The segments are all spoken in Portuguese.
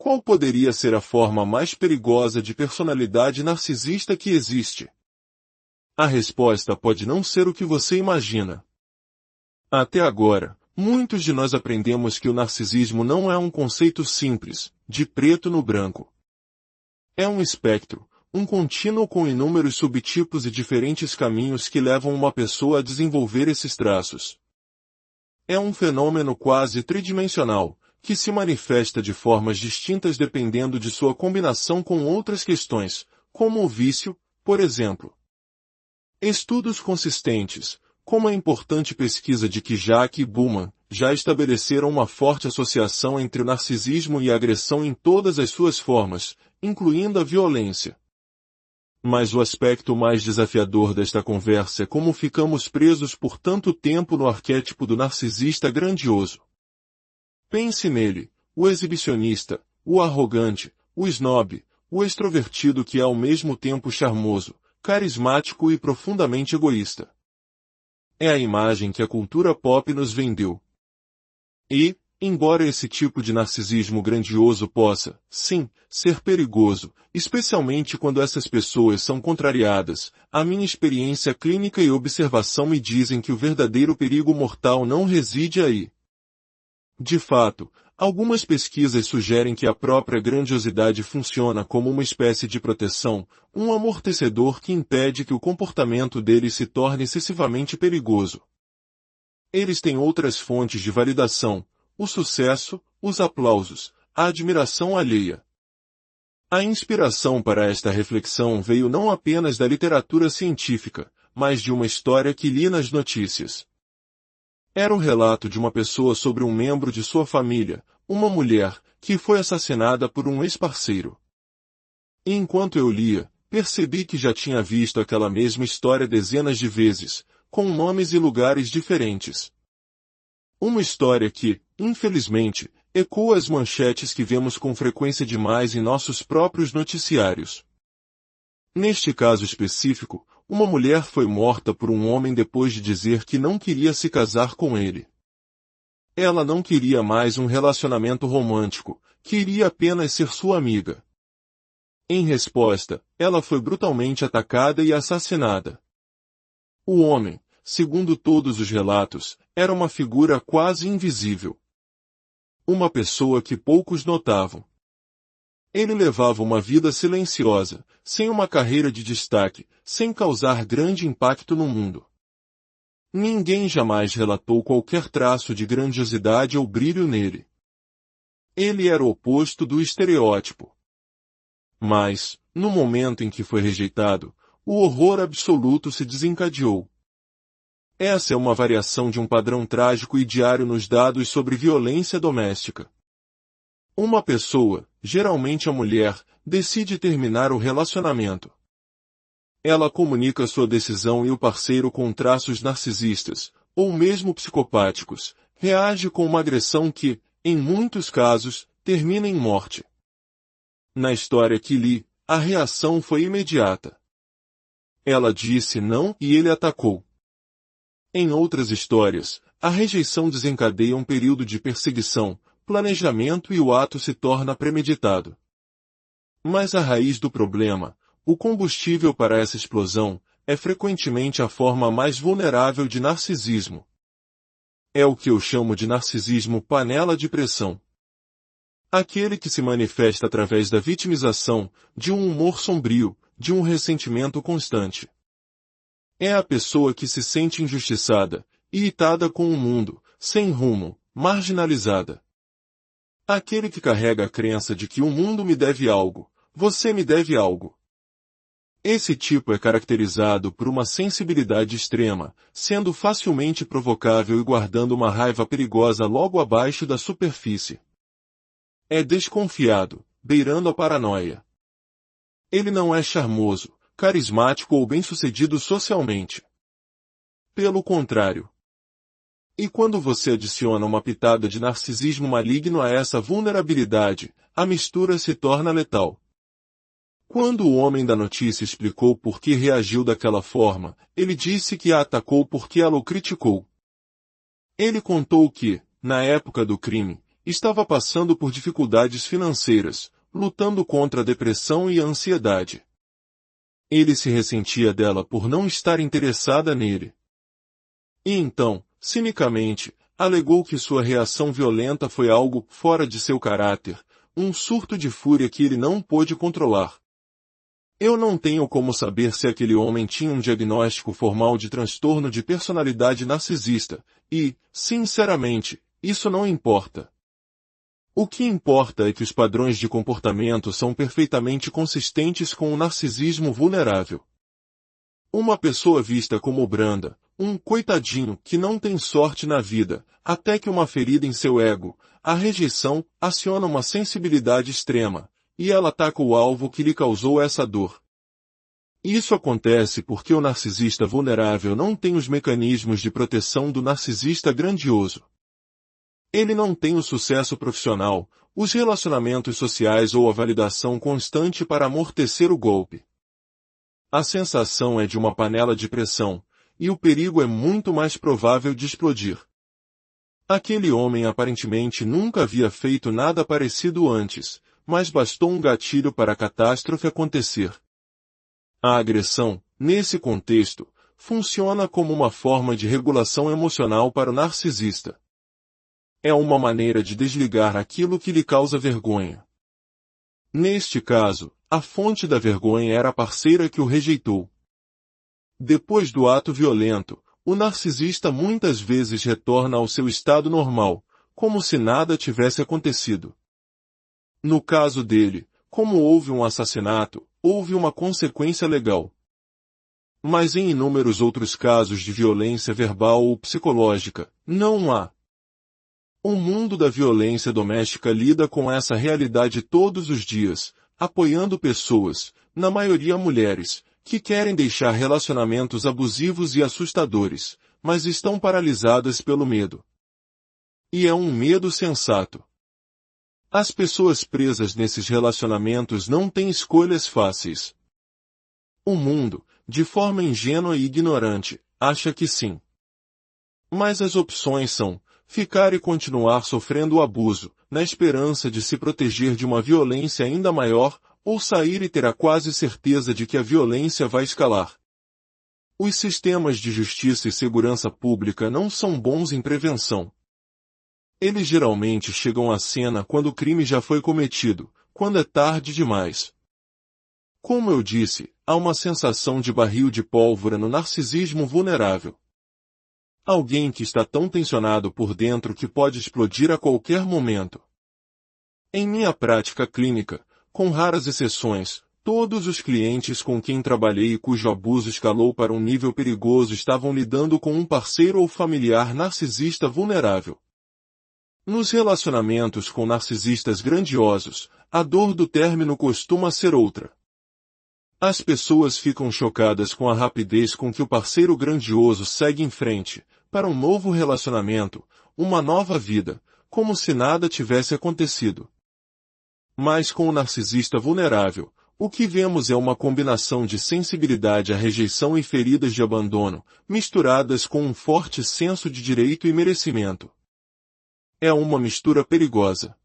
Qual poderia ser a forma mais perigosa de personalidade narcisista que existe? A resposta pode não ser o que você imagina. Até agora, muitos de nós aprendemos que o narcisismo não é um conceito simples, de preto no branco. É um espectro, um contínuo com inúmeros subtipos e diferentes caminhos que levam uma pessoa a desenvolver esses traços. É um fenômeno quase tridimensional, que se manifesta de formas distintas dependendo de sua combinação com outras questões, como o vício, por exemplo. Estudos consistentes, como a importante pesquisa de Kijak e Bullman, já estabeleceram uma forte associação entre o narcisismo e a agressão em todas as suas formas, incluindo a violência. Mas o aspecto mais desafiador desta conversa é como ficamos presos por tanto tempo no arquétipo do narcisista grandioso. Pense nele, o exibicionista, o arrogante, o snob, o extrovertido que é ao mesmo tempo charmoso, carismático e profundamente egoísta. É a imagem que a cultura pop nos vendeu. E, embora esse tipo de narcisismo grandioso possa, sim, ser perigoso, especialmente quando essas pessoas são contrariadas, a minha experiência clínica e observação me dizem que o verdadeiro perigo mortal não reside aí. De fato, algumas pesquisas sugerem que a própria grandiosidade funciona como uma espécie de proteção, um amortecedor que impede que o comportamento deles se torne excessivamente perigoso. Eles têm outras fontes de validação, o sucesso, os aplausos, a admiração alheia. A inspiração para esta reflexão veio não apenas da literatura científica, mas de uma história que li nas notícias. Era o relato de uma pessoa sobre um membro de sua família, uma mulher, que foi assassinada por um ex-parceiro. E enquanto eu lia, percebi que já tinha visto aquela mesma história dezenas de vezes, com nomes e lugares diferentes. Uma história que, infelizmente, ecoa as manchetes que vemos com frequência demais em nossos próprios noticiários. Neste caso específico, uma mulher foi morta por um homem depois de dizer que não queria se casar com ele. Ela não queria mais um relacionamento romântico, queria apenas ser sua amiga. Em resposta, ela foi brutalmente atacada e assassinada. O homem, segundo todos os relatos, era uma figura quase invisível. Uma pessoa que poucos notavam. Ele levava uma vida silenciosa, sem uma carreira de destaque, sem causar grande impacto no mundo. Ninguém jamais relatou qualquer traço de grandiosidade ou brilho nele. Ele era o oposto do estereótipo. Mas, no momento em que foi rejeitado, o horror absoluto se desencadeou. Essa é uma variação de um padrão trágico e diário nos dados sobre violência doméstica. Uma pessoa, geralmente a mulher, decide terminar o relacionamento. Ela comunica sua decisão e o parceiro com traços narcisistas, ou mesmo psicopáticos, reage com uma agressão que, em muitos casos, termina em morte. Na história que li, a reação foi imediata. Ela disse não e ele atacou. Em outras histórias, a rejeição desencadeia um período de perseguição, planejamento e o ato se torna premeditado. Mas a raiz do problema, o combustível para essa explosão, é frequentemente a forma mais vulnerável de narcisismo. É o que eu chamo de narcisismo panela de pressão. Aquele que se manifesta através da vitimização, de um humor sombrio, de um ressentimento constante. É a pessoa que se sente injustiçada, irritada com o mundo, sem rumo, marginalizada. Aquele que carrega a crença de que o mundo me deve algo, você me deve algo. Esse tipo é caracterizado por uma sensibilidade extrema, sendo facilmente provocável e guardando uma raiva perigosa logo abaixo da superfície. É desconfiado, beirando a paranoia. Ele não é charmoso, carismático ou bem-sucedido socialmente. Pelo contrário. E quando você adiciona uma pitada de narcisismo maligno a essa vulnerabilidade, a mistura se torna letal. Quando o homem da notícia explicou por que reagiu daquela forma, ele disse que a atacou porque ela o criticou. Ele contou que, na época do crime, estava passando por dificuldades financeiras, lutando contra a depressão e a ansiedade. Ele se ressentia dela por não estar interessada nele. E então, cinicamente, alegou que sua reação violenta foi algo fora de seu caráter, um surto de fúria que ele não pôde controlar. Eu não tenho como saber se aquele homem tinha um diagnóstico formal de transtorno de personalidade narcisista, e, sinceramente, isso não importa. O que importa é que os padrões de comportamento são perfeitamente consistentes com o narcisismo vulnerável. Uma pessoa vista como branda, um coitadinho que não tem sorte na vida, até que uma ferida em seu ego, a rejeição, aciona uma sensibilidade extrema, e ela ataca o alvo que lhe causou essa dor. Isso acontece porque o narcisista vulnerável não tem os mecanismos de proteção do narcisista grandioso. Ele não tem o sucesso profissional, os relacionamentos sociais ou a validação constante para amortecer o golpe. A sensação é de uma panela de pressão, e o perigo é muito mais provável de explodir. Aquele homem aparentemente nunca havia feito nada parecido antes, mas bastou um gatilho para a catástrofe acontecer. A agressão, nesse contexto, funciona como uma forma de regulação emocional para o narcisista. É uma maneira de desligar aquilo que lhe causa vergonha. Neste caso, a fonte da vergonha era a parceira que o rejeitou. Depois do ato violento, o narcisista muitas vezes retorna ao seu estado normal, como se nada tivesse acontecido. No caso dele, como houve um assassinato, houve uma consequência legal. Mas em inúmeros outros casos de violência verbal ou psicológica, não há. O mundo da violência doméstica lida com essa realidade todos os dias, apoiando pessoas, na maioria mulheres, que querem deixar relacionamentos abusivos e assustadores, mas estão paralisadas pelo medo. E é um medo sensato. As pessoas presas nesses relacionamentos não têm escolhas fáceis. O mundo, de forma ingênua e ignorante, acha que sim. Mas as opções são ficar e continuar sofrendo o abuso, na esperança de se proteger de uma violência ainda maior, ou sair e ter a quase certeza de que a violência vai escalar. Os sistemas de justiça e segurança pública não são bons em prevenção. Eles geralmente chegam à cena quando o crime já foi cometido, quando é tarde demais. Como eu disse, há uma sensação de barril de pólvora no narcisismo vulnerável. Alguém que está tão tensionado por dentro que pode explodir a qualquer momento. Em minha prática clínica, com raras exceções, todos os clientes com quem trabalhei e cujo abuso escalou para um nível perigoso estavam lidando com um parceiro ou familiar narcisista vulnerável. Nos relacionamentos com narcisistas grandiosos, a dor do término costuma ser outra. As pessoas ficam chocadas com a rapidez com que o parceiro grandioso segue em frente, para um novo relacionamento, uma nova vida, como se nada tivesse acontecido. Mas com o narcisista vulnerável, o que vemos é uma combinação de sensibilidade à rejeição e feridas de abandono, misturadas com um forte senso de direito e merecimento. É uma mistura perigosa.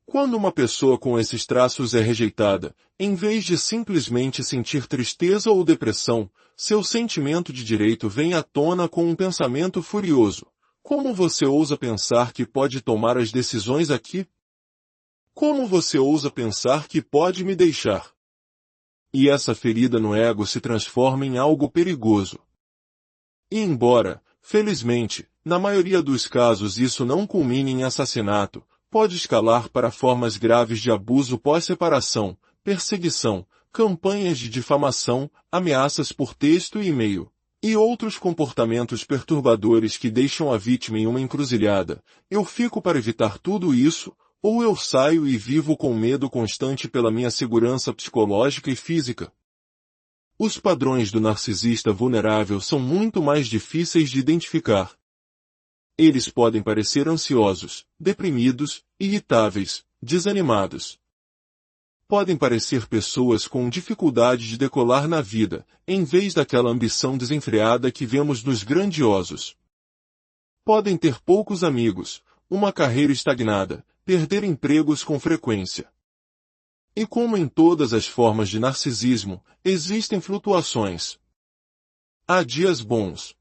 Quando uma pessoa com esses traços é rejeitada, em vez de simplesmente sentir tristeza ou depressão, seu sentimento de direito vem à tona com um pensamento furioso. Como você ousa pensar que pode tomar as decisões aqui? Como você ousa pensar que pode me deixar? E essa ferida no ego se transforma em algo perigoso. E embora, felizmente, na maioria dos casos isso não culmine em assassinato, pode escalar para formas graves de abuso pós-separação, perseguição, campanhas de difamação, ameaças por texto e e-mail, e outros comportamentos perturbadores que deixam a vítima em uma encruzilhada. Eu fico para evitar tudo isso, ou eu saio e vivo com medo constante pela minha segurança psicológica e física. Os padrões do narcisista vulnerável são muito mais difíceis de identificar. Eles podem parecer ansiosos, deprimidos, irritáveis, desanimados. Podem parecer pessoas com dificuldade de decolar na vida, em vez daquela ambição desenfreada que vemos nos grandiosos. Podem ter poucos amigos, uma carreira estagnada, perder empregos com frequência. E como em todas as formas de narcisismo, existem flutuações. Há dias bons.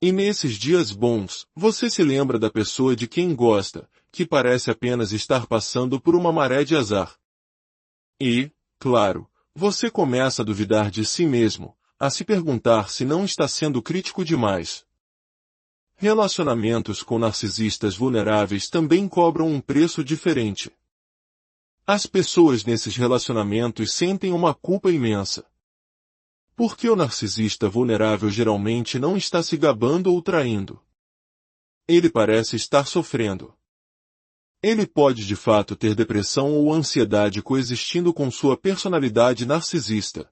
E nesses dias bons, você se lembra da pessoa de quem gosta, que parece apenas estar passando por uma maré de azar. E, claro, você começa a duvidar de si mesmo, a se perguntar se não está sendo crítico demais. Relacionamentos com narcisistas vulneráveis também cobram um preço diferente. As pessoas nesses relacionamentos sentem uma culpa imensa. Porque o narcisista vulnerável geralmente não está se gabando ou traindo. Ele parece estar sofrendo. Ele pode de fato ter depressão ou ansiedade coexistindo com sua personalidade narcisista.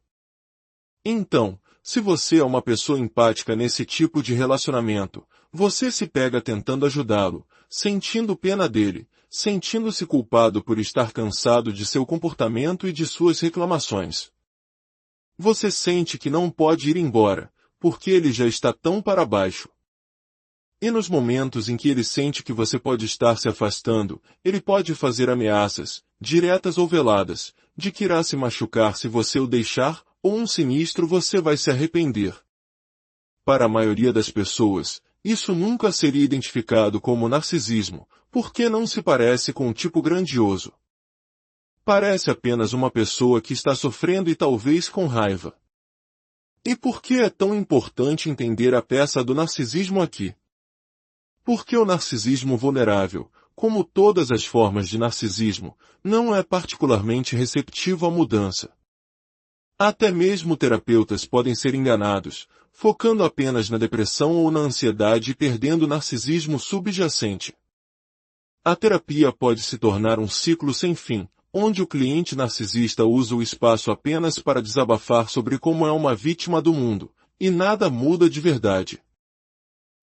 Então, se você é uma pessoa empática nesse tipo de relacionamento, você se pega tentando ajudá-lo, sentindo pena dele, sentindo-se culpado por estar cansado de seu comportamento e de suas reclamações. Você sente que não pode ir embora, porque ele já está tão para baixo. E nos momentos em que ele sente que você pode estar se afastando, ele pode fazer ameaças, diretas ou veladas, de que irá se machucar se você o deixar, ou um sinistro você vai se arrepender. Para a maioria das pessoas, isso nunca seria identificado como narcisismo, porque não se parece com um tipo grandioso. Parece apenas uma pessoa que está sofrendo e talvez com raiva. E por que é tão importante entender a peça do narcisismo aqui? Porque o narcisismo vulnerável, como todas as formas de narcisismo, não é particularmente receptivo à mudança. Até mesmo terapeutas podem ser enganados, focando apenas na depressão ou na ansiedade e perdendo o narcisismo subjacente. A terapia pode se tornar um ciclo sem fim, onde o cliente narcisista usa o espaço apenas para desabafar sobre como é uma vítima do mundo, e nada muda de verdade.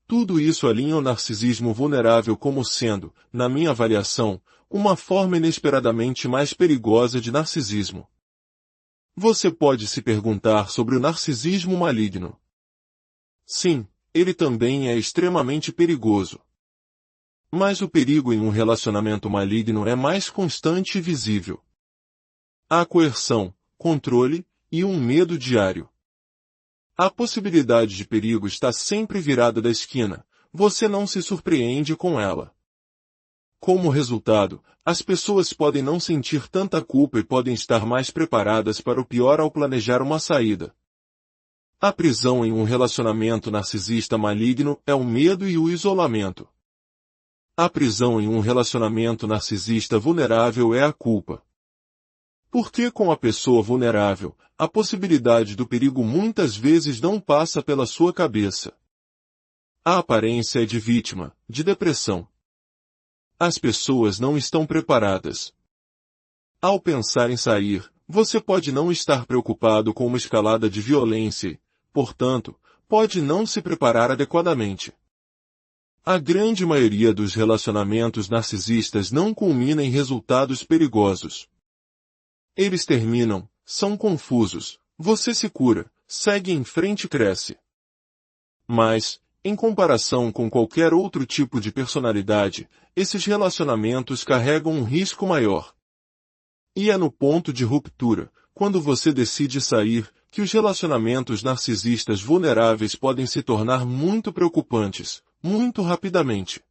Tudo isso alinha o narcisismo vulnerável como sendo, na minha avaliação, uma forma inesperadamente mais perigosa de narcisismo. Você pode se perguntar sobre o narcisismo maligno. Sim, ele também é extremamente perigoso. Mas o perigo em um relacionamento maligno é mais constante e visível. Há coerção, controle e um medo diário. A possibilidade de perigo está sempre virada da esquina, você não se surpreende com ela. Como resultado, as pessoas podem não sentir tanta culpa e podem estar mais preparadas para o pior ao planejar uma saída. A prisão em um relacionamento narcisista maligno é o medo e o isolamento. A prisão em um relacionamento narcisista vulnerável é a culpa. Porque com a pessoa vulnerável, a possibilidade do perigo muitas vezes não passa pela sua cabeça. A aparência é de vítima, de depressão. As pessoas não estão preparadas. Ao pensar em sair, você pode não estar preocupado com uma escalada de violência e, portanto, pode não se preparar adequadamente. A grande maioria dos relacionamentos narcisistas não culmina em resultados perigosos. Eles terminam, são confusos, você se cura, segue em frente e cresce. Mas, em comparação com qualquer outro tipo de personalidade, esses relacionamentos carregam um risco maior. E é no ponto de ruptura, quando você decide sair, que os relacionamentos narcisistas vulneráveis podem se tornar muito preocupantes, muito rapidamente.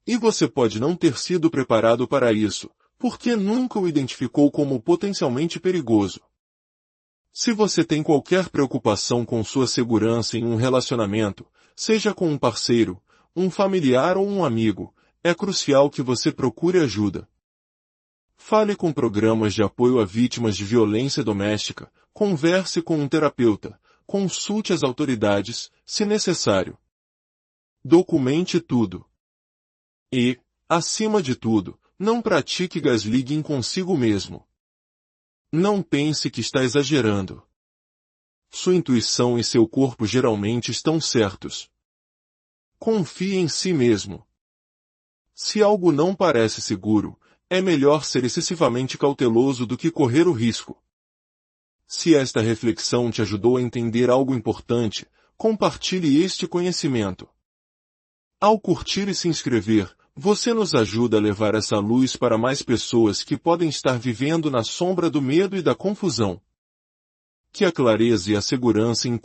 E você pode não ter sido preparado para isso, porque nunca o identificou como potencialmente perigoso. Se você tem qualquer preocupação com sua segurança em um relacionamento, seja com um parceiro, um familiar ou um amigo, é crucial que você procure ajuda. Fale com programas de apoio a vítimas de violência doméstica, converse com um terapeuta, consulte as autoridades, se necessário. Documente tudo. E, acima de tudo, não pratique gaslighting consigo mesmo. Não pense que está exagerando. Sua intuição e seu corpo geralmente estão certos. Confie em si mesmo. Se algo não parece seguro, é melhor ser excessivamente cauteloso do que correr o risco. Se esta reflexão te ajudou a entender algo importante, compartilhe este conhecimento. Ao curtir e se inscrever, Você nos ajuda a levar essa luz para mais pessoas que podem estar vivendo na sombra do medo e da confusão. Que a clareza e a segurança encontrem